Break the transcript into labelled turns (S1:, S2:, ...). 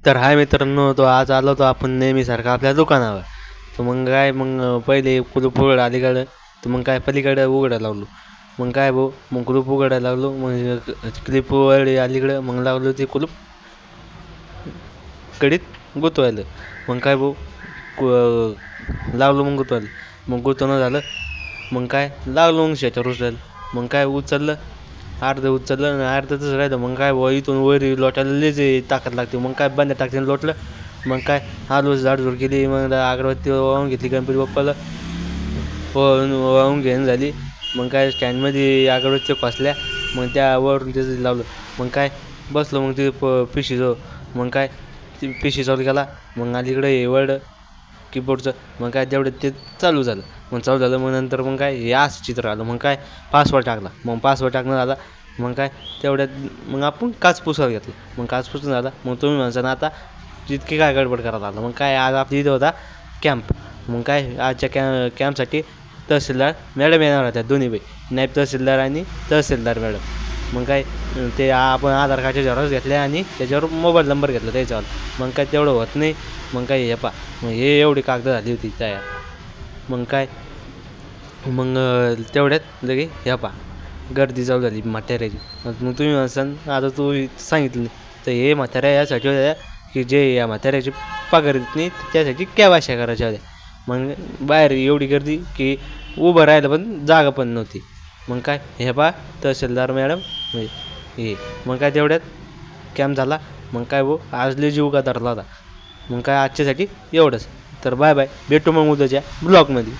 S1: तर हाय मित्रांनो, तो आज आलो होतो आपण नेहमीसारखा आपल्या दुकानावर. तर मग काय मग पहिले कुलूप उघड अलीकडं, तर मग काय पलीकडं उघडायला लावलो. मग काय भाऊ मग कुलूप उघडायला लागलो, मग क्लिप वळली अलीकडं, मग लावलो ते कुलूप कडीत गुतवायलं. मग काय भाऊ लावलं, मग गुतवायला. मग गुतवणं झालं, मग काय लागलो मग शेच्यावर उचलायला. मग काय उचललं, अर्ध उचललं आणि अर्ध तसं राहिलं. मग काय बुवा इथून वर लोटायला लयच ताकद लागते. मग काय बंद टाकते लोटलं. मग काय आलो झाडझूड केली, मग अगरबत्ती वाहून घेतली गणपती बाप्पाला, वाहून घेऊन झाली. मग काय स्टँडमध्ये अगरबत्ती खोसल्या, मग त्यावरून त्याचं लावलं. मग काय बसलो मग ते पिशीजवळ. मग काय ती पिशी चालू केला. मग अलीकडे हे वर्ड कीबोर्डचं. मग काय तेवढं ते चालू झालं. मग चालू झालं, मग नंतर मग काय हे असं चित्र आलं. मग काय पासवर्ड टाकला. मग पासवर्ड टाकणं झाला. मग काय तेवढ्यात मग आपण काच पुसायला घेतलं. मग काच पुसून झाला. मग तुम्ही म्हणसान आता जितकी काय गडबड करायला आलं. मग काय आज आपली इथं होता कॅम्प. मग काय आजच्या कॅम्पसाठी तहसीलदार मॅडम येणार होत्या, दोन्ही बाई, नायब तहसीलदार आणि तहसीलदार मॅडम. मग काय ते आपण आधार कार्डच्या झेरॉक्स घेतल्या आणि त्याच्यावर मोबाईल नंबर घेतला त्याच्यावर. मग काय तेवढं होत नाही. मग काय हे मग हे एवढी कागद झाली होती तयार. मग काय मग तेवढ्यात लगे गर्दी चालू झाली म्हाताऱ्याची. मग तुम्ही म्हणसान आता तू सांगितलं नाही, तर हे म्हाताऱ्या यासाठी होत्या की जे या म्हाताऱ्याची पगार देत नाही त्यासाठी कॅब अशा करायच्या होत्या. मग बाहेर एवढी गर्दी की उभं राहायला पण जागा पण नव्हती. मग काय हे तहसीलदार मॅडम हे. मग काय तेवढ्यात कॅम्प झाला. मग काय भाऊ आज लय जीव धरला होता. मग काय आजच्यासाठी एवढंच. तर बाय बाय, भेटू मग उद्याच्या ब्लॉगमध्ये.